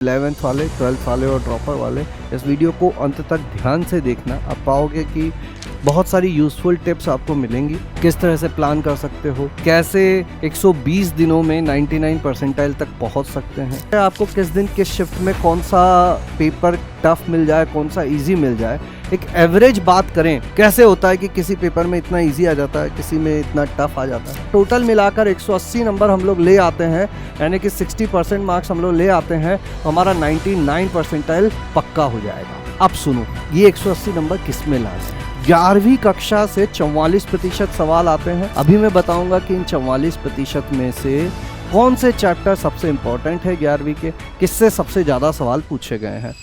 11th वाले, 12th वाले और ड्रॉपर वाले इस वीडियो को अंत तक ध्यान से देखना। आप पाओगे कि बहुत सारी यूज़फुल टिप्स आपको मिलेंगी। किस तरह से प्लान कर सकते हो, कैसे 120 दिनों में 99 परसेंटाइल तक पहुंच सकते हैं, आपको किस दिन किस शिफ्ट में कौन सा पेपर टफ मिल जाए, कौन सा इजी मिल जाए। एक एवरेज बात करें, कैसे होता है कि किसी पेपर में इतना इजी आ जाता है, किसी में इतना टफ आ जाता है। टोटल मिलाकर 180 नंबर हम लोग ले आते हैं, यानी कि 60% मार्क्स हम लोग ले आते हैं, हमारा 99 परसेंटाइल पक्का हो जाएगा। अब सुनो, ये 180 नंबर किस में लाना है। 11वीं कक्षा से 44% सवाल आते हैं। अभी मैं बताऊंगा कि इन 44% में से कौन से चैप्टर सबसे इंपॉर्टेंट है 11वीं के, किससे सबसे ज्यादा सवाल पूछे गए हैं।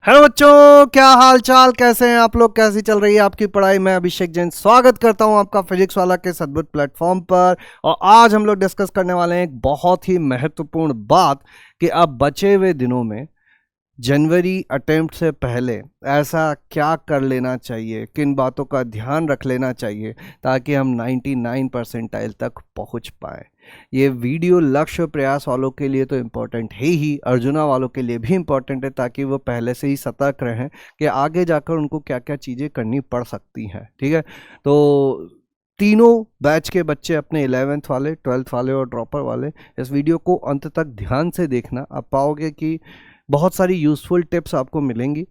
हेलो बच्चों, क्या हाल चाल, कैसे हैं आप लोग, कैसी चल रही है आपकी पढ़ाई। मैं अभिषेक जैन स्वागत करता हूं आपका फिजिक्स वाला के सद्बुद्ध प्लेटफॉर्म पर। और आज हम लोग डिस्कस करने वाले हैं एक बहुत ही महत्वपूर्ण बात कि अब बचे हुए दिनों में जनवरी अटेम्प्ट से पहले ऐसा क्या कर लेना चाहिए, किन बातों का ध्यान रख लेना चाहिए ताकि हम 99 परसेंटाइल तक पहुंच पाए। ये वीडियो लक्ष्य प्रयास वालों के लिए तो इम्पोर्टेंट है ही, अर्जुना वालों के लिए भी इम्पोर्टेंट है, ताकि वो पहले से ही सतर्क रहें कि आगे जाकर उनको क्या क्या चीज़ें करनी पड़ सकती हैं। ठीक है, तो तीनों बैच के बच्चे अपने 11th वाले, 12th वाले और ड्रॉपर वाले इस वीडियो को अंत तक ध्यान से देखना। आप पाओगे कि बहुत सारी यूज़फुल टिप्स आपको मिलेंगी।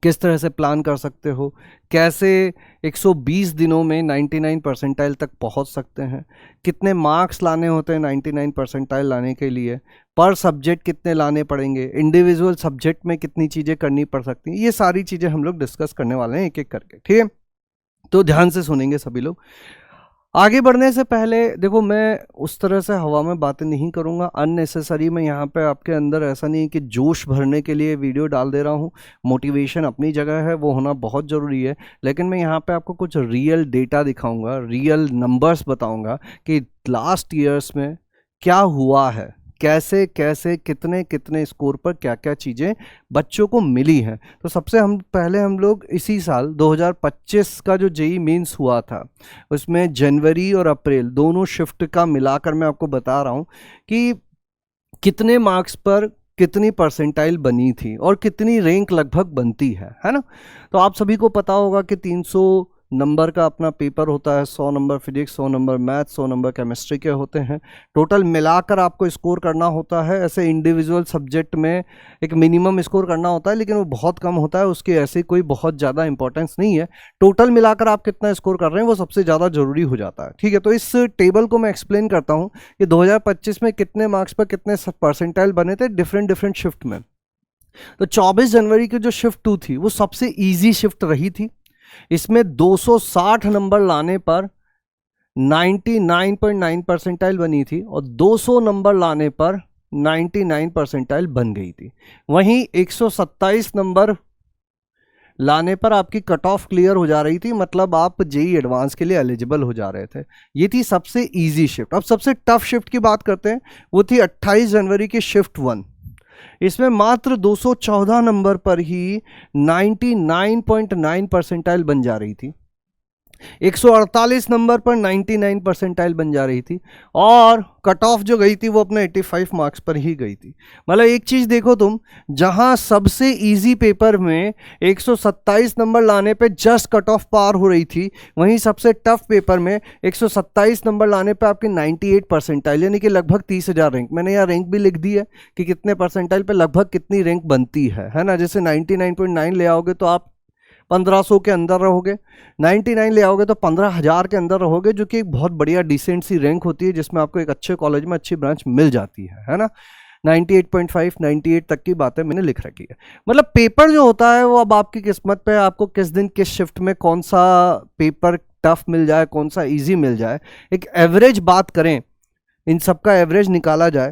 किस तरह से प्लान कर सकते हो, कैसे 120 दिनों में 99 परसेंटाइल तक पहुंच सकते हैं, कितने मार्क्स लाने होते हैं 99 परसेंटाइल लाने के लिए, पर सब्जेक्ट कितने लाने पड़ेंगे, इंडिविजुअल सब्जेक्ट में कितनी चीज़ें करनी पड़ सकती हैं। ये सारी चीज़ें हम लोग डिस्कस करने वाले हैं एक एक करके। ठीक है, तो ध्यान से सुनेंगे सभी लोग। आगे बढ़ने से पहले देखो, मैं उस तरह से हवा में बातें नहीं करूंगा अननेसेसरी। मैं यहाँ पे आपके अंदर ऐसा नहीं कि जोश भरने के लिए वीडियो डाल दे रहा हूँ। मोटिवेशन अपनी जगह है, वो होना बहुत ज़रूरी है, लेकिन मैं यहाँ पे आपको कुछ रियल डेटा दिखाऊंगा, रियल नंबर्स बताऊंगा कि लास्ट ईयर्स में क्या हुआ है, कैसे कैसे कितने कितने स्कोर पर क्या क्या चीज़ें बच्चों को मिली हैं। तो सबसे पहले हम लोग इसी साल 2025 का जो जेईई मेंस हुआ था, उसमें जनवरी और अप्रैल दोनों शिफ्ट का मिलाकर मैं आपको बता रहा हूँ कि कितने मार्क्स पर कितनी परसेंटाइल बनी थी और कितनी रैंक लगभग बनती है ना। तो आप सभी को पता होगा कि 300 नंबर का अपना पेपर होता है, 100 number physics, 100 number math, 100 number chemistry के होते हैं। टोटल मिलाकर आपको स्कोर करना होता है। ऐसे इंडिविजुअल सब्जेक्ट में एक मिनिमम स्कोर करना होता है, लेकिन वो बहुत कम होता है, उसकी ऐसी कोई बहुत ज़्यादा इंपॉर्टेंस नहीं है। टोटल मिलाकर आप कितना स्कोर कर रहे हैं वो सबसे ज़्यादा जरूरी हो जाता है। ठीक है, तो इस टेबल को मैं एक्सप्लेन करता हूँ कि 2025 में कितने मार्क्स पर कितने परसेंटाइल बने थे डिफरेंट शिफ्ट में। तो 24 जनवरी की जो शिफ्ट 2 थी वो सबसे ईजी शिफ्ट रही थी। इसमें 260 नंबर लाने पर 99.9 परसेंटाइल बनी थी और 200 नंबर लाने पर 99 परसेंटाइल बन गई थी। वहीं 127 नंबर लाने पर आपकी कट ऑफ क्लियर हो जा रही थी, मतलब आप जेईई एडवांस के लिए एलिजिबल हो जा रहे थे। ये थी सबसे इजी शिफ्ट। अब सबसे टफ शिफ्ट की बात करते हैं, वो थी 28 जनवरी की शिफ्ट 1। इसमें मात्र 214 नंबर पर ही 99.9 परसेंटाइल बन जा रही थी, 148 नंबर पर 99 परसेंटाइल बन जा रही थी, और कट ऑफ जो गई थी वो अपने 85 मार्क्स पर ही गई थी। मतलब एक चीज़ देखो तुम, जहां सबसे इजी पेपर में 127 नंबर लाने पे जस्ट कट ऑफ पार हो रही थी, वहीं सबसे टफ पेपर में 127 नंबर लाने पे आपकी 98 परसेंटाइल, यानी कि लगभग 30,000 रैंक। मैंने यहाँ रैंक भी लिख दी है कि कितने परसेंटाइल पे लगभग कितनी रैंक बनती है ना। जैसे 99.9 ले आओगे तो आप 1500 के अंदर रहोगे, 99 ले आओगे तो 15,000 के अंदर रहोगे, जो कि एक बहुत बढ़िया डिसेंट सी रैंक होती है, जिसमें आपको एक अच्छे कॉलेज में अच्छी ब्रांच मिल जाती है ना। 98.5 98 तक की बातें मैंने लिख रखी है। मतलब पेपर जो होता है वो अब आपकी किस्मत पे, आपको किस दिन किस शिफ्ट में कौन सा पेपर टफ मिल जाए, कौन सा ईजी मिल जाए। एक एवरेज बात करें, इन सब का एवरेज निकाला जाए,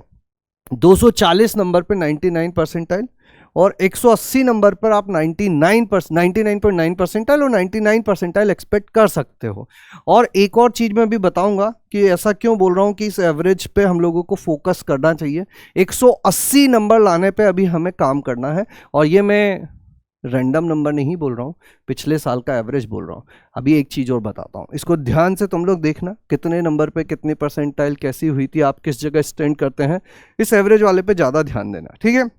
240 नंबर पे 99 परसेंटाइल और 180 नंबर पर आप 99.9 परसेंटाइल और 99 परसेंटाइल एक्सपेक्ट कर सकते हो। और एक और चीज़ मैं भी बताऊंगा कि ऐसा क्यों बोल रहा हूं कि इस एवरेज पे हम लोगों को फोकस करना चाहिए। 180 नंबर लाने पे अभी हमें काम करना है, और ये मैं रैंडम नंबर नहीं बोल रहा हूँ, पिछले साल का एवरेज बोल रहा हूँ। अभी एक चीज़ और बताता हूँ, इसको ध्यान से तुम लोग देखना, कितने नंबर पे कितनी परसेंटाइल कैसी हुई थी, आप किस जगह स्टैंड करते हैं, इस एवरेज वाले पे ज़्यादा ध्यान देना, ठीक है।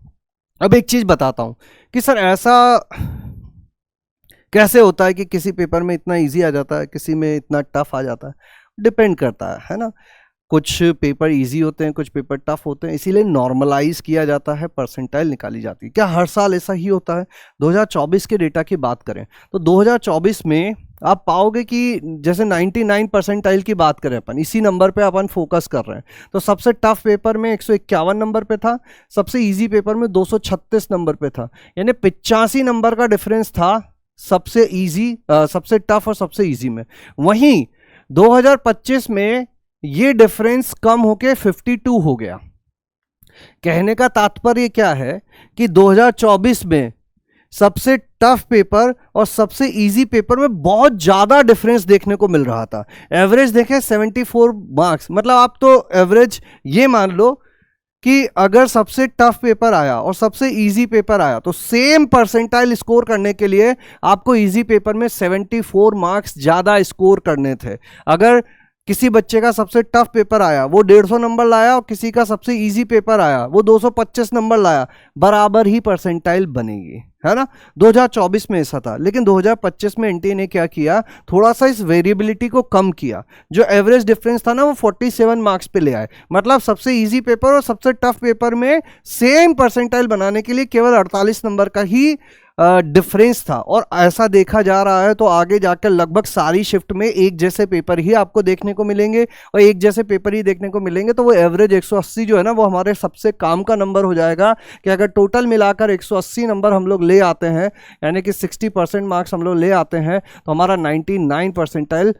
अब एक चीज़ बताता हूँ कि सर ऐसा कैसे होता है कि किसी पेपर में इतना ईजी आ जाता है, किसी में इतना टफ आ जाता है। डिपेंड करता है ना। कुछ पेपर इजी होते हैं, कुछ पेपर टफ होते हैं, इसीलिए नॉर्मलाइज किया जाता है, परसेंटाइल निकाली जाती है। क्या हर साल ऐसा ही होता है? 2024 के डेटा की बात करें तो 2024 में आप पाओगे कि जैसे 99 परसेंटाइल की बात करें, अपन इसी नंबर पे अपन फोकस कर रहे हैं, तो सबसे टफ पेपर में 151 नंबर पे था, सबसे इजी पेपर में 236 नंबर पे था, यानी 85 नंबर का डिफरेंस था सबसे इजी, सबसे टफ और सबसे इजी में। वहीं 2025 में ये डिफरेंस कम होके 52 हो गया। कहने का तात्पर्य क्या है कि 2024 में सबसे टफ पेपर और सबसे इजी पेपर में बहुत ज्यादा डिफरेंस देखने को मिल रहा था। एवरेज देखें 74 मार्क्स, मतलब आप तो एवरेज ये मान लो कि अगर सबसे टफ पेपर आया और सबसे इजी पेपर आया तो सेम परसेंटाइल स्कोर करने के लिए आपको इजी पेपर में 74 मार्क्स ज्यादा स्कोर करने थे। अगर किसी बच्चे का सबसे टफ पेपर आया वो 150 नंबर लाया और किसी का सबसे इजी पेपर आया वो 225 नंबर लाया, बराबर ही परसेंटाइल बनेगी, है ना। 2024 में ऐसा था, लेकिन 2025 में एनटीए ने क्या किया, थोड़ा सा इस वेरिएबिलिटी को कम किया। जो एवरेज डिफरेंस था ना वो 47 मार्क्स पे ले आए, मतलब सबसे इजी पेपर और सबसे टफ पेपर में सेम परसेंटाइल बनाने के लिए केवल 48 नंबर का ही डिफरेंस था। और ऐसा देखा जा रहा है तो आगे जाकर लगभग सारी शिफ्ट में एक जैसे पेपर ही आपको देखने को मिलेंगे, और एक जैसे पेपर ही देखने को मिलेंगे, तो वो एवरेज 180 जो है ना वो हमारे सबसे काम का नंबर हो जाएगा कि अगर टोटल मिलाकर 180 नंबर हम लोग ले आते हैं, यानी कि 60% मार्क्स हम लोग ले आते हैं, तो हमारा 99 परसेंटाइल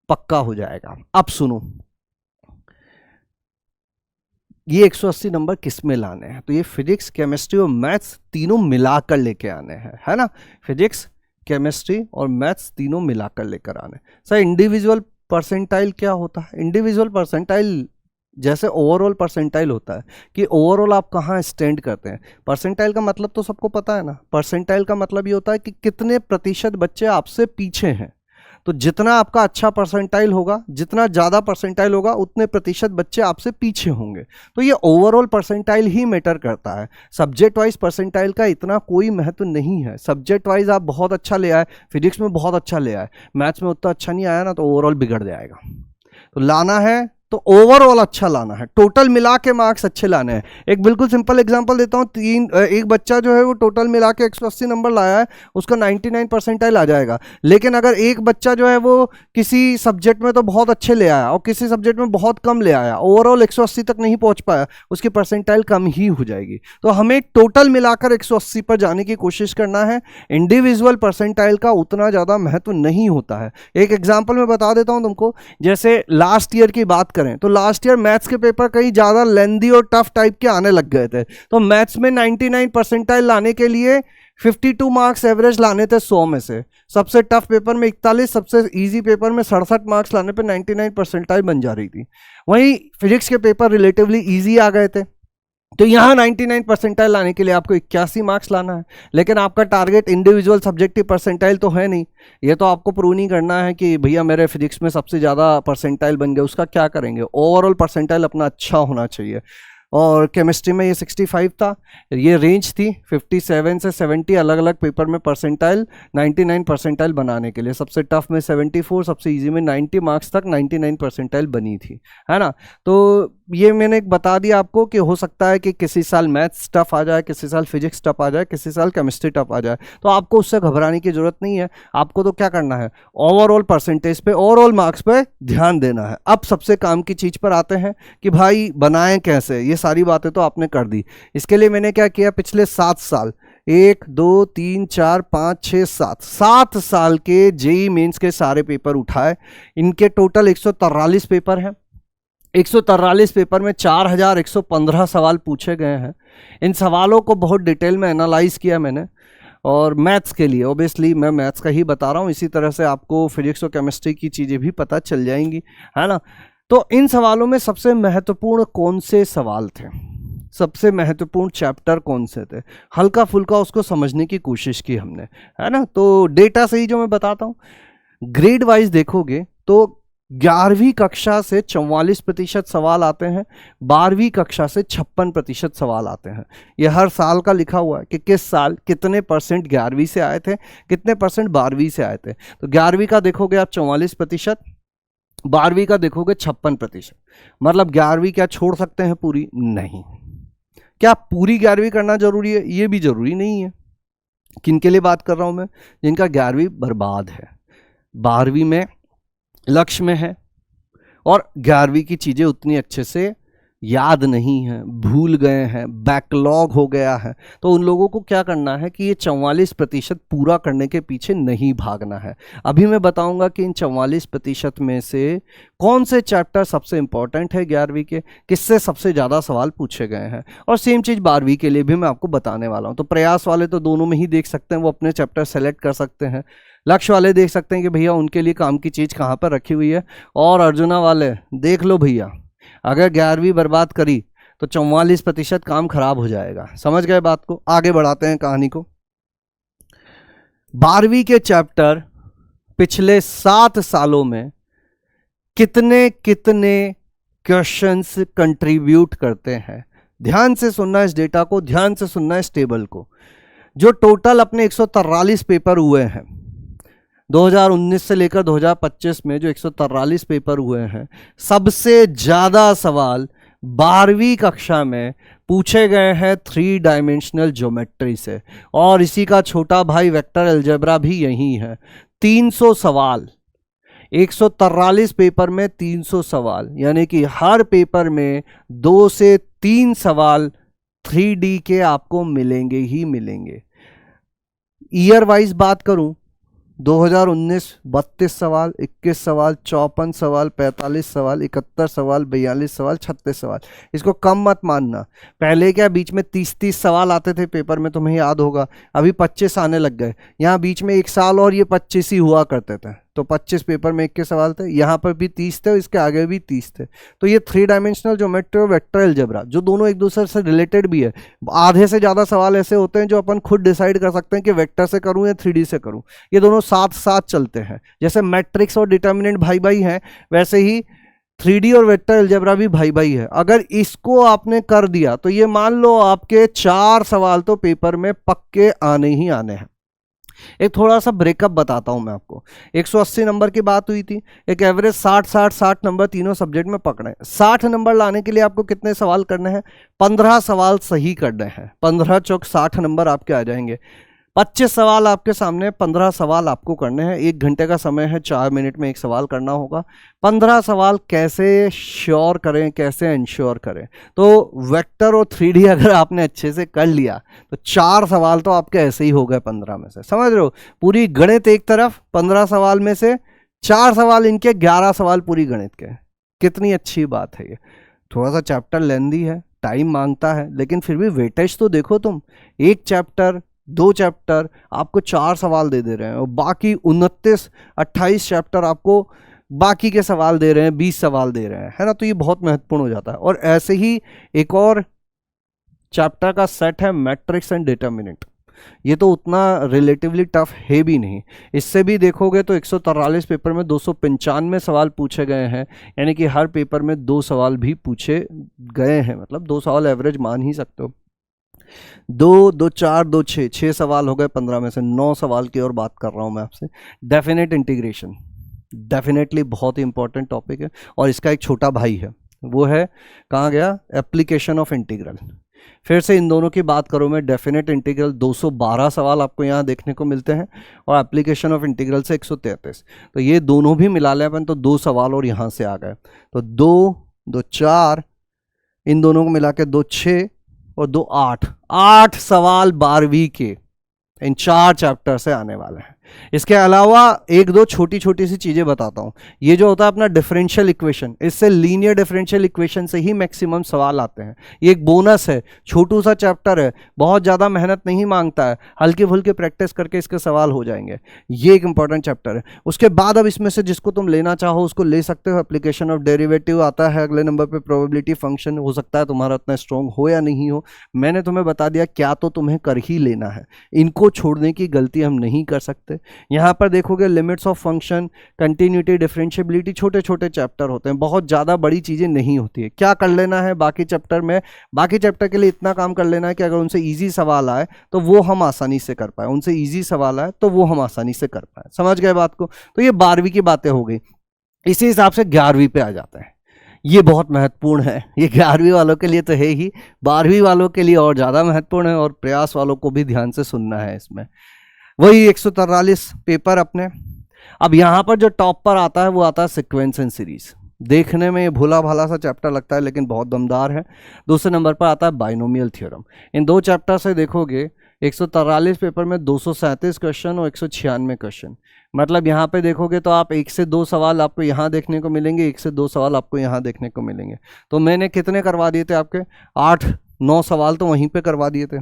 पक्का हो जाएगा। अब सुनो, ये 180 नंबर किस में लाने हैं, तो ये फिजिक्स, केमिस्ट्री और मैथ्स तीनों मिलाकर लेके आने हैं, है ना। फिजिक्स, केमिस्ट्री और मैथ्स तीनों मिलाकर लेकर आने। सर इंडिविजुअल परसेंटाइल क्या होता है? इंडिविजुअल परसेंटाइल जैसे ओवरऑल परसेंटाइल होता है कि ओवरऑल आप कहाँ स्टैंड करते हैं। परसेंटाइल का मतलब तो सबको पता है ना, परसेंटाइल का मतलब ये होता है कि कितने प्रतिशत बच्चे आपसे पीछे हैं। तो जितना आपका अच्छा परसेंटाइल होगा, जितना ज़्यादा परसेंटाइल होगा, उतने प्रतिशत बच्चे आपसे पीछे होंगे। तो ये ओवरऑल परसेंटाइल ही मैटर करता है। सब्जेक्ट वाइज परसेंटाइल का इतना कोई महत्व नहीं है। सब्जेक्ट वाइज आप बहुत अच्छा ले आए, फिजिक्स में बहुत अच्छा ले आए, मैथ्स में उतना अच्छा नहीं आया ना, तो ओवरऑल बिगड़ जाएगा। तो लाना है तो ओवरऑल अच्छा लाना है, टोटल मिला के मार्क्स अच्छे लाने हैं। एक बिल्कुल सिंपल एग्जांपल देता हूँ, एक बच्चा जो है वो टोटल मिला के 180 नंबर लाया है, उसका 99 परसेंटाइल आ जाएगा। लेकिन अगर एक बच्चा जो है वो किसी सब्जेक्ट में तो बहुत अच्छे ले आया और किसी सब्जेक्ट में बहुत कम ले आया, ओवरऑल 180 तक नहीं पहुंच पाया, उसकी परसेंटाइल कम ही हो जाएगी। तो हमें टोटल मिलाकर 180 पर जाने की कोशिश करना है। इंडिविजुअल परसेंटाइल का उतना ज़्यादा महत्व नहीं होता है। एक एग्जाम्पल मैं बता देता हूँ तुमको, जैसे लास्ट ईयर की बात करें तो लास्ट ईयर मैथ्स के पेपर कहीं ज्यादा लेंदी और टफ टाइप के आने लग गए थे। तो मैथ्स में 99 परसेंटाइल लाने के लिए 52 मार्क्स एवरेज लाने थे 100 में से। सबसे टफ पेपर में 41, सबसे इजी पेपर में 67 मार्क्स लाने पे 99 परसेंटाइल बन जा रही थी। वहीं फिजिक्स के पेपर रिलेटिवली इजी आ गए थे, तो यहाँ 99 परसेंटाइल लाने के लिए आपको 81 मार्क्स लाना है। लेकिन आपका टारगेट इंडिविजुअल सब्जेक्टिव परसेंटाइल तो है नहीं, ये तो आपको प्रूव नहीं करना है कि भैया मेरे फिजिक्स में सबसे ज़्यादा परसेंटाइल बन गया। उसका क्या करेंगे, ओवरऑल परसेंटाइल अपना अच्छा होना चाहिए। और केमिस्ट्री में ये 65 था, ये रेंज थी 57 से 70 अलग अलग पेपर में परसेंटाइल 99 परसेंटाइल बनाने के लिए। सबसे टफ में 74, सबसे इजी में 90 मार्क्स तक 99 परसेंटाइल बनी थी, है ना। तो ये मैंने बता दिया आपको कि हो सकता है कि किसी साल मैथ्स टफ आ जाए, किसी साल फिजिक्स टफ आ जाए, किसी साल केमिस्ट्री टफ आ जाए, तो आपको उससे घबराने की जरूरत नहीं है। आपको तो क्या करना है, ओवरऑल परसेंटेज पे, ओवरऑल मार्क्स पे ध्यान देना है। अब सबसे काम की चीज पर आते हैं कि भाई बनाएं कैसे। ये सारी बातें तो आपने कर दी। इसके लिए मैंने क्या किया, पिछले 7 साल 1 2 3 4 5 6 7 साल के जेईई मेंस के सारे पेपर उठाए। इनके टोटल 143 पेपर हैं। 143 पेपर में 4115 सवाल पूछे गए हैं। इन सवालों को बहुत डिटेल में एनालाइज किया मैंने, और मैथ्स के लिए ऑब्वियसली मैं मैथ्स का ही बता रहा हूँ, इसी तरह से आपको फिजिक्स और केमिस्ट्री की चीज़ें भी पता चल जाएंगी, है ना। तो इन सवालों में सबसे महत्वपूर्ण कौन से सवाल थे? सबसे महत्वपूर्ण चैप्टर कौन से थे, हल्का फुल्का उसको समझने की कोशिश की हमने, है ना। तो डेटा से ही जो मैं बताता हूँ, ग्रेड वाइज देखोगे तो 11वीं कक्षा से 44% सवाल आते हैं, 12वीं कक्षा से 56% सवाल आते हैं। ये हर साल का लिखा हुआ है कि किस साल कितने परसेंट 11वीं से आए थे, कितने परसेंट 12वीं से आए थे। तो 11वीं का देखोगे आप 44%, 12वीं का देखोगे 56%। मतलब 11वीं क्या छोड़ सकते हैं पूरी? नहीं। क्या पूरी 11वीं करना जरूरी है? ये भी जरूरी नहीं है। किन के लिए बात कर रहा हूं मैं? जिनका 11वीं बर्बाद है, 12वीं में लक्ष्य में है और 11वीं की चीजें उतनी अच्छे से याद नहीं है, भूल गए हैं, बैकलॉग हो गया है। तो उन लोगों को क्या करना है कि ये 44% पूरा करने के पीछे नहीं भागना है। अभी मैं बताऊंगा कि इन 44% में से कौन से चैप्टर सबसे इंपॉर्टेंट है 11वीं के, किससे सबसे ज़्यादा सवाल पूछे गए हैं। और सेम चीज़ 12वीं के लिए भी मैं आपको बताने वाला हूँ। तो प्रयास वाले तो दोनों में ही देख सकते हैं, वो अपने चैप्टर सेलेक्ट कर सकते हैं। लक्ष्य वाले देख सकते हैं कि भैया उनके लिए काम की चीज़ कहाँ पर रखी हुई है। और अर्जुना वाले देख लो भैया, अगर 11वीं बर्बाद करी तो 44% काम खराब हो जाएगा। समझ गए बात को? आगे बढ़ाते हैं कहानी को। 12वीं के चैप्टर पिछले 7 सालों में कितने कितने क्वेश्चंस कंट्रीब्यूट करते हैं। ध्यान से सुनना इस डेटा को, ध्यान से सुनना इस टेबल को। जो टोटल अपने 143 पेपर हुए हैं 2019 से लेकर 2025 में, जो 143 पेपर हुए हैं, सबसे ज्यादा सवाल 12वीं कक्षा में पूछे गए हैं 3 डायमेंशनल ज्योमेट्री से। और इसी का छोटा भाई वेक्टर अलजेब्रा भी यही है। 300 सवाल, 143 पेपर में 300 सवाल, यानी कि हर पेपर में 2 से 3 सवाल 3D के आपको मिलेंगे ही मिलेंगे। ईयर वाइज बात करूं, 2019 32 सवाल, 21 सवाल, 54 सवाल, 45 सवाल, 71 सवाल, 42 सवाल, 36 सवाल। इसको कम मत मानना। पहले क्या बीच में 30-30 सवाल आते थे पेपर में, तुम्हें याद होगा। अभी 25 आने लग गए। यहाँ बीच में 1 साल और ये 25 ही हुआ करते थे। तो 25 पेपर में 21 सवाल थे, यहाँ पर भी 30 थे, इसके आगे भी 30 थे। तो ये 3 डायमेंशनल ज्योमेट्री और वेक्टर अलजेब्रा, जो दोनों एक दूसरे से रिलेटेड भी है। आधे से ज़्यादा सवाल ऐसे होते हैं जो अपन खुद डिसाइड कर सकते हैं कि वेक्टर से करूँ या 3D से करूँ। ये दोनों साथ साथ चलते हैं। जैसे मैट्रिक्स और डिटर्मिनेंट भाई भाई हैं, वैसे ही 3D और वेक्टर अलजेब्रा भी भाई भाई है। अगर इसको आपने कर दिया तो ये मान लो आपके 4 सवाल तो पेपर में पक्के आने ही आने हैं। एक थोड़ा सा ब्रेकअप बताता हूं मैं आपको। 180 नंबर की बात हुई थी, एक एवरेज 60-60-60 नंबर तीनों सब्जेक्ट में पकड़े। 60 नंबर लाने के लिए आपको कितने सवाल करने हैं? 15 सवाल सही करने हैं। 15 चौक 60 नंबर आपके आ जाएंगे। 25 सवाल आपके सामने, 15 सवाल आपको करने हैं। 1 घंटे का समय है, 4 मिनट में 1 सवाल करना होगा। 15 सवाल कैसे श्योर करें, कैसे इंश्योर करें? तो वेक्टर और 3D अगर आपने अच्छे से कर लिया तो 4 सवाल तो आपके ऐसे ही हो गए 15 में से। समझ रहे हो? पूरी गणित एक तरफ, 15 सवाल में से 4 सवाल इनके, 11 सवाल पूरी गणित के। कितनी अच्छी बात है ये। थोड़ा सा चैप्टर लेंदी है, टाइम मांगता है, लेकिन फिर भी वेटेज तो देखो तुम। एक चैप्टर, 2 चैप्टर आपको 4 सवाल दे रहे हैं और बाकी 29-28 चैप्टर आपको बाकी के सवाल दे रहे हैं, 20 सवाल दे रहे हैं, है ना। तो ये बहुत महत्वपूर्ण हो जाता है। और ऐसे ही एक और चैप्टर का सेट है मैट्रिक्स एंड डिटर्मिनेंट। ये तो उतना रिलेटिवली टफ है भी नहीं। इससे भी देखोगे तो 143 पेपर में 295 सवाल पूछे गए हैं, यानी कि हर पेपर में 2 सवाल भी पूछे गए हैं। मतलब 2 सवाल एवरेज मान ही सकते हो। 2, 2, 4, 2, 6 सवाल हो गए 15 में से। 9 सवाल की और बात कर रहा हूं मैं आपसे। डेफिनेट इंटीग्रेशन डेफिनेटली बहुत ही इंपॉर्टेंट टॉपिक है और इसका एक छोटा भाई है, वो है कहाँ गया? Application of integral. फिर से इन दोनों की बात करूं मैं। डेफिनेट इंटीग्रल 212 सवाल आपको यहाँ देखने को मिलते हैं और एप्लीकेशन ऑफ इंटीग्रल से 133। तो ये दोनों भी मिला लें अपन तो 2 सवाल और यहाँ से आ गए। तो 2, 2, 4, इन दोनों को मिला के 2, 6 और 2, 8 सवाल 12वीं के इन 4 चैप्टर से आने वाले हैं। इसके अलावा एक दो छोटी छोटी सी चीजें बताता हूं। ये जो होता है अपना डिफरेंशियल इक्वेशन, इससे लीनियर डिफरेंशियल इक्वेशन से ही मैक्सिमम सवाल आते हैं। ये एक बोनस है, छोटू सा चैप्टर है, बहुत ज्यादा मेहनत नहीं मांगता है, हल्के फुल्के प्रैक्टिस करके इसके सवाल हो जाएंगे। ये एक इंपॉर्टेंट चैप्टर है। उसके बाद अब इसमें से जिसको तुम लेना चाहो उसको ले सकते हो। एप्लीकेशन ऑफ डेरिवेटिव आता है अगले नंबर पे, प्रोबेबिलिटी फंक्शन हो सकता है तुम्हारा उतना स्ट्रॉन्ग हो या नहीं हो, मैंने तुम्हें बता दिया क्या तो तुम्हें कर ही लेना है, इनको छोड़ने की गलती हम नहीं कर सकते। यहाँ पर देखोगे limits of function, continuity, differentiability, छोटे छोटे चैप्टर होते हैं, बहुत ज़्यादा बड़ी चीज़ें नहीं होती है। क्या कर लेना है बाकी चैप्टर में, बाकी चैप्टर के लिए इतना काम कर लेना है कि अगर उनसे ईजी सवाल आए तो वो हम आसानी से कर पाए, उनसे ईजी सवाल आए तो वो हम आसानी से कर पाए। समझ गए बात को? तो ये 12वीं की बातें हो गई। इसी हिसाब से 11वीं पे आ जाते हैं। ये बहुत महत्वपूर्ण है, ये 11वीं वालों के लिए तो है ही, 12वीं वालों के लिए और ज़्यादा महत्वपूर्ण है, और प्रयास वालों को भी ध्यान से सुनना है इसमें। वही 143 पेपर अपने। अब यहाँ पर जो टॉप पर आता है वो आता है सीक्वेंस एंड सीरीज। देखने में ये भोला भाला सा चैप्टर लगता है लेकिन बहुत दमदार है। दूसरे नंबर पर आता है बाइनोमियल थ्योरम। इन दो चैप्टर से देखोगे 143 पेपर में 237 क्वेश्चन और 196 क्वेश्चन। मतलब यहाँ पे देखोगे तो आप 1 से 2 सवाल आपको यहाँ देखने को मिलेंगे, 1 से 2 सवाल आपको यहाँ देखने को मिलेंगे। तो मैंने कितने करवा दिए थे आपके, 8-9 सवाल तो वहीं पे करवा दिए थे।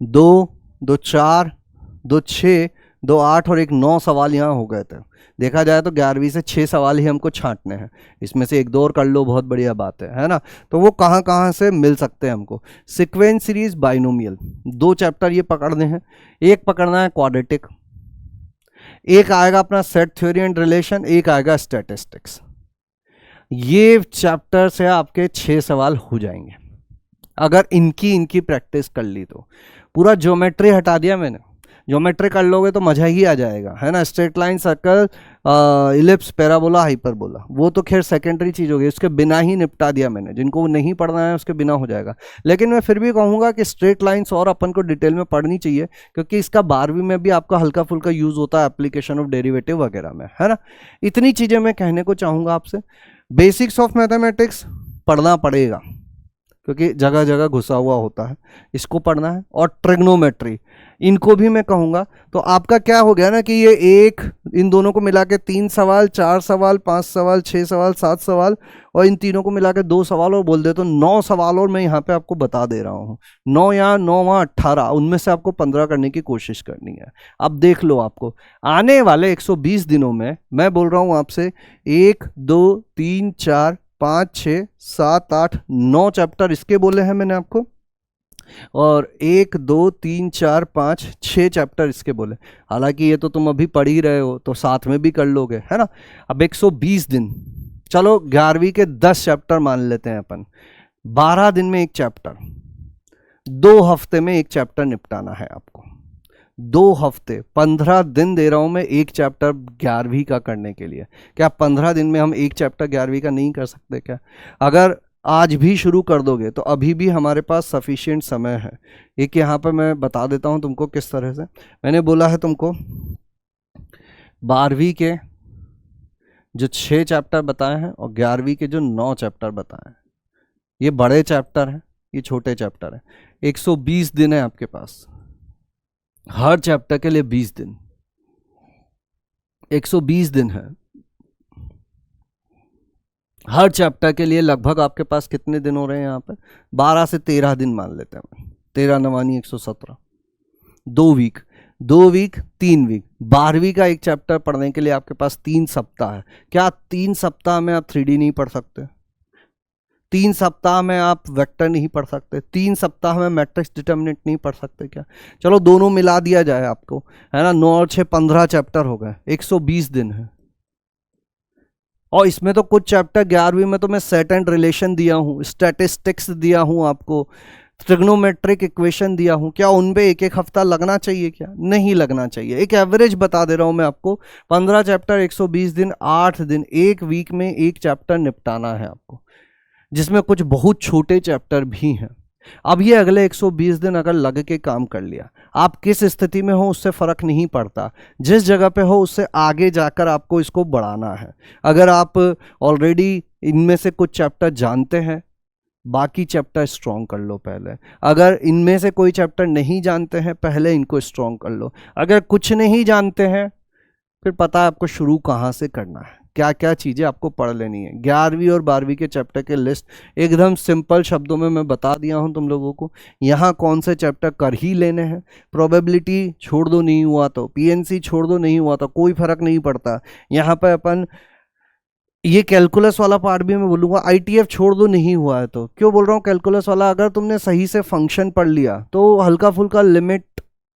2, 2 4, 2 6, 2 8 और 1 9 सवाल यहाँ हो गए थे। देखा जाए तो 11वीं से 6 सवाल ही हमको छांटने हैं, इसमें से 1-2 और कर लो, बहुत बढ़िया बात है ना। तो वो कहाँ कहाँ से मिल सकते हैं हमको, सीक्वेंस, सीरीज, बाइनोमियल, 2 चैप्टर ये पकड़ने हैं। एक पकड़ना है क्वाड्रेटिक, एक आएगा अपना सेट थ्योरी एंड रिलेशन, एक आएगा स्टैटिस्टिक्स। ये चैप्टर से आपके 6 सवाल हो जाएंगे अगर इनकी प्रैक्टिस कर ली तो। पूरा ज्योमेट्री हटा दिया मैंने, ज्योमेट्री कर लोगे तो मजा ही आ जाएगा, है ना। Straight line, circle, ellipse, parabola, hyperbola, वो तो खैर सेकेंडरी चीज़ होगी, उसके बिना ही निपटा दिया मैंने। जिनको नहीं पढ़ना है उसके बिना हो जाएगा। लेकिन मैं फिर भी कहूँगा कि स्ट्रेट लाइन्स और अपन को डिटेल में पढ़नी चाहिए, क्योंकि इसका 12वीं में भी आपका हल्का फुल्का यूज़ होता है एप्लीकेशन ऑफ डेरिवेटिव वगैरह में, है ना। इतनी चीज़ें मैं कहने को चाहूँगा आपसे। बेसिक्स ऑफ मैथमेटिक्स पढ़ना पड़ेगा क्योंकि जगह जगह घुसा हुआ होता है, इसको पढ़ना है। और ट्रिग्नोमेट्री, इनको भी मैं कहूँगा। तो आपका क्या हो गया ना कि ये एक, इन दोनों को मिला के 3 सवाल, 4 सवाल, 5 सवाल, 6 सवाल, 7 सवाल, और इन तीनों को मिला के 2 सवाल और बोल दे तो 9 सवाल और मैं यहाँ पे आपको बता दे रहा हूँ। 9 यहाँ 9 वहाँ 18, उनमें से आपको 15 करने की कोशिश करनी है। अब देख लो, आपको आने वाले 120 दिनों में मैं बोल रहा हूँ आपसे 1 2 3 4 5 6 7 8 9 चैप्टर इसके बोले हैं मैंने आपको, और 1 2 3 4 5 6 चैप्टर इसके बोले। हालांकि ये तो तुम अभी पढ़ ही रहे हो तो साथ में भी कर लोगे, है ना। अब 120 दिन, चलो 11वीं के 10 चैप्टर मान लेते हैं अपन, 12 दिन में एक चैप्टर, 2 हफ्ते में एक चैप्टर निपटाना है आपको। 2 हफ्ते, 15 दिन दे रहा हूं मैं एक चैप्टर 11वीं का करने के लिए। क्या 15 दिन में हम एक चैप्टर 11वीं का नहीं कर सकते क्या? अगर आज भी शुरू कर दोगे तो अभी भी हमारे पास सफिशिएंट समय है। एक यहाँ पर मैं बता देता हूँ तुमको किस तरह से। मैंने बोला है तुमको 12वीं के जो 6 चैप्टर बताए हैं और 11वीं के जो 9 चैप्टर बताए हैं, ये बड़े चैप्टर हैं, ये छोटे चैप्टर हैं। 120 दिन है आपके पास, हर चैप्टर के लिए 20 दिन, 120 दिन है हर चैप्टर के लिए। लगभग आपके पास कितने दिन हो रहे हैं यहाँ पर? 12 से 13 दिन मान लेते हैं। 13 9 117, 2 वीक, 2 वीक 3 वीक। 12वीं का एक चैप्टर पढ़ने के लिए आपके पास 3 सप्ताह है। क्या 3 सप्ताह में आप 3D नहीं पढ़ सकते? 3 सप्ताह में आप वेक्टर नहीं पढ़ सकते? 3 सप्ताह में मैट्रिक्स डिटर्मिनेंट नहीं पढ़ सकते क्या? चलो दोनों मिला दिया जाए आपको, है ना। 9 और 6 15 चैप्टर हो गए, 120 दिन है। और इसमें तो कुछ चैप्टर 11वीं में तो मैं सेट एंड रिलेशन दिया हूँ, स्टैटिस्टिक्स दिया हूँ आपको, ट्रिग्नोमेट्रिक इक्वेशन दिया हूँ। क्या उन पे 1-1 हफ्ता लगना चाहिए? क्या नहीं लगना चाहिए। एक एवरेज बता दे रहा हूँ मैं आपको, 15 चैप्टर 120 दिन, 8 दिन, 1 वीक में एक चैप्टर निपटाना है आपको, जिसमें कुछ बहुत छोटे चैप्टर भी हैं। अब ये अगले 120 दिन अगर लग के काम कर लिया, आप किस स्थिति में हो उससे फ़र्क नहीं पड़ता, जिस जगह पे हो उससे आगे जाकर आपको इसको बढ़ाना है। अगर आप ऑलरेडी इनमें से कुछ चैप्टर जानते हैं बाकी चैप्टर स्ट्रॉन्ग कर लो पहले। अगर इनमें से कोई चैप्टर नहीं जानते हैं, पहले इनको स्ट्रॉन्ग कर लो। अगर कुछ नहीं जानते हैं, फिर पता है आपको शुरू कहाँ से करना है, क्या क्या चीज़ें आपको पढ़ लेनी है। 11वीं और 12वीं के चैप्टर के लिस्ट एकदम सिंपल शब्दों में मैं बता दिया हूँ तुम लोगों को। यहाँ कौन से चैप्टर कर ही लेने हैं। प्रोबेबिलिटी छोड़ दो, नहीं हुआ तो पीएनसी छोड़ दो, नहीं हुआ तो कोई फर्क नहीं पड़ता। यहाँ पर अपन ये कैलकुलस वाला पार्ट भी मैं बोलूँगा, आईटीएफ छोड़ दो, नहीं हुआ है तो। क्यों बोल रहा हूँ कैलकुलस वाला? अगर तुमने सही से फंक्शन पढ़ लिया तो हल्का फुल्का लिमिट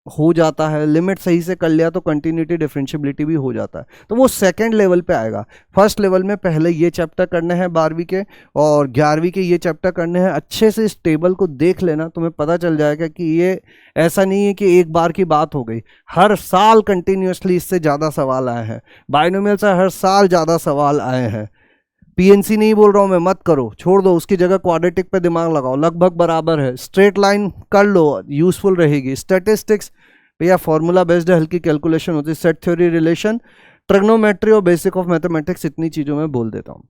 हो जाता है, लिमिट सही से कर लिया तो कंटिन्यूटी डिफरेंशियबिलिटी भी हो जाता है। तो वो सेकंड लेवल पे आएगा। फर्स्ट लेवल में पहले ये चैप्टर करने हैं 12वीं के, और 11वीं के ये चैप्टर करने हैं। अच्छे से इस टेबल को देख लेना, तुम्हें पता चल जाएगा कि ये ऐसा नहीं है कि एक बार की बात हो गई। हर साल कंटिन्यूसली इससे ज़्यादा सवाल आए हैं। बाइनोमियल से हर साल ज़्यादा सवाल आए हैं। पीएनसी नहीं बोल रहा हूँ मैं, मत करो, छोड़ दो, उसकी जगह क्वाड्रेटिक पे दिमाग लगाओ, लगभग बराबर है। स्ट्रेट लाइन कर लो, यूजफुल रहेगी। स्टैटिस्टिक्स भैया फॉर्मूला बेस्ड है, हल्की कैलकुलेशन होती है। सेट थ्योरी, रिलेशन, ट्रिग्नोमेट्री और बेसिक ऑफ मैथमेटिक्स, इतनी चीज़ों में बोल देता हूँ।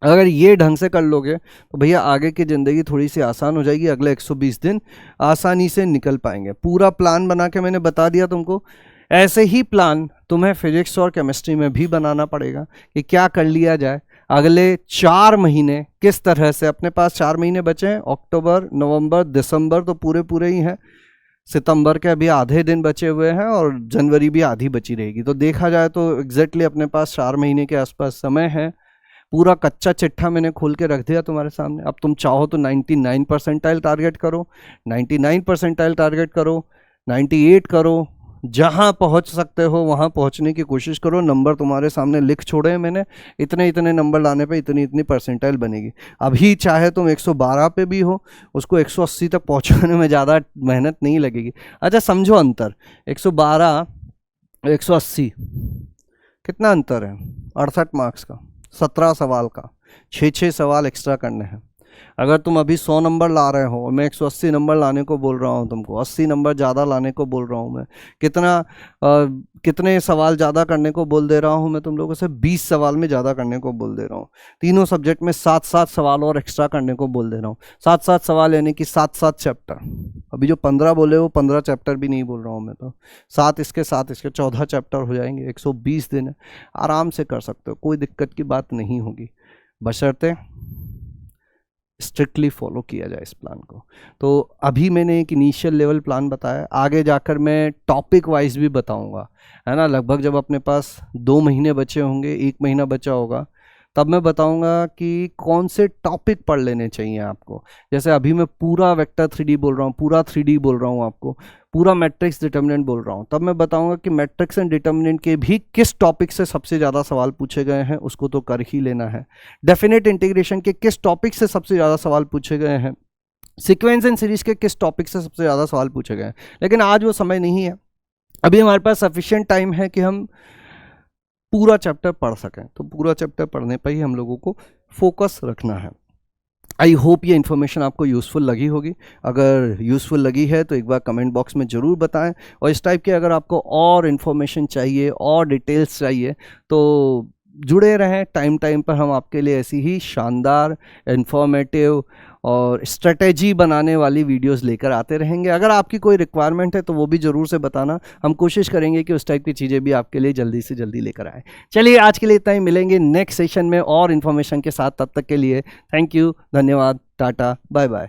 अगर ये ढंग से कर लोगे तो भैया आगे की ज़िंदगी थोड़ी सी आसान हो जाएगी। अगले 120 दिन आसानी से निकल पाएंगे। पूरा प्लान बना के मैंने बता दिया तुमको। ऐसे ही प्लान तुम्हें फिजिक्स और केमिस्ट्री में भी बनाना पड़ेगा कि क्या कर लिया जाए। अगले 4 महीने किस तरह से, अपने पास 4 महीने बचे हैं, अक्टूबर, नवंबर, दिसंबर तो पूरे पूरे ही हैं, सितंबर के अभी आधे दिन बचे हुए हैं, और जनवरी भी आधी बची रहेगी। तो देखा जाए तो एग्जैक्टली अपने पास 4 महीने के आसपास समय है। पूरा कच्चा चिट्ठा मैंने खोल के रख दिया तुम्हारे सामने। अब तुम चाहो तो 99 परसेंटाइल टारगेट करो, 99 परसेंटाइल टारगेट करो, 98 करो, जहाँ पहुँच सकते हो वहाँ पहुँचने की कोशिश करो। नंबर तुम्हारे सामने लिख छोड़े हैं मैंने, इतने इतने नंबर लाने पे इतनी इतनी परसेंटाइल बनेगी। अभी चाहे तुम 112 पे भी हो, उसको 180 तक पहुँचाने में ज़्यादा मेहनत नहीं लगेगी। अच्छा समझो अंतर, 112 180 कितना अंतर है? 68 मार्क्स का, 17 सवाल का, 6 सवाल एक्स्ट्रा करने हैं। अगर तुम अभी 100 नंबर ला रहे हो और मैं 180 नंबर लाने को बोल रहा हूँ तुमको, 80 नंबर ज़्यादा लाने को बोल रहा हूँ मैं, कितने सवाल ज़्यादा करने को बोल दे रहा हूँ मैं तुम लोगों से? 20 सवाल में ज़्यादा करने को बोल दे रहा हूँ। तीनों सब्जेक्ट में 7-7 सवाल और एक्स्ट्रा करने को बोल दे रहा हूँ। 7-7 सवाल यानी कि 7-7 चैप्टर। अभी जो 15 बोले वो 15 चैप्टर भी नहीं बोल रहा हूँ मैं तो, 7 इसके 14 चैप्टर हो जाएंगे। 120 दिन है, आराम से कर सकते हो, कोई दिक्कत की बात नहीं होगी, बशर्ते स्ट्रिक्टली फॉलो किया जाए इस प्लान को। तो अभी मैंने एक इनिशियल लेवल प्लान बताया, आगे जाकर मैं टॉपिक वाइज भी बताऊंगा, है ना। लगभग जब अपने पास 2 महीने बचे होंगे, 1 महीना बचा होगा, तब मैं बताऊंगा कि कौन से टॉपिक पढ़ लेने चाहिए आपको। जैसे अभी मैं पूरा वेक्टर 3D बोल रहा हूँ, पूरा 3D बोल रहा हूँ आपको, पूरा मैट्रिक्स डिटर्मिनेंट बोल रहा हूँ, तब मैं बताऊंगा कि मैट्रिक्स एंड डिटर्मिनेंट के भी किस टॉपिक से सबसे ज़्यादा सवाल पूछे गए हैं, उसको तो कर ही लेना है। डेफिनेट इंटीग्रेशन के किस टॉपिक से सबसे ज़्यादा सवाल पूछे गए हैं, सीक्वेंस एंड सीरीज के किस टॉपिक से सबसे ज़्यादा सवाल पूछे गए हैं। लेकिन आज वो समय नहीं है, अभी हमारे पास सफिशिएंट टाइम है कि हम पूरा चैप्टर पढ़ सकें। तो पूरा चैप्टर पढ़ने पर ही हम लोगों को फोकस रखना है। आई होप ये इन्फॉर्मेशन आपको यूज़फुल लगी होगी। अगर यूज़फुल लगी है तो एक बार कमेंट बॉक्स में ज़रूर बताएं, और इस टाइप के अगर आपको और इन्फॉर्मेशन चाहिए और डिटेल्स चाहिए तो जुड़े रहें। टाइम टाइम पर हम आपके लिए ऐसी ही शानदार, इन्फॉर्मेटिव और स्ट्रेटेजी बनाने वाली वीडियोस लेकर आते रहेंगे। अगर आपकी कोई रिक्वायरमेंट है तो वो भी ज़रूर से बताना, हम कोशिश करेंगे कि उस टाइप की चीज़ें भी आपके लिए जल्दी से जल्दी लेकर आएँ। चलिए आज के लिए इतना ही, मिलेंगे नेक्स्ट सेशन में और इन्फॉर्मेशन के साथ। तब तक के लिए थैंक यू, धन्यवाद, टाटा, बाय बाय।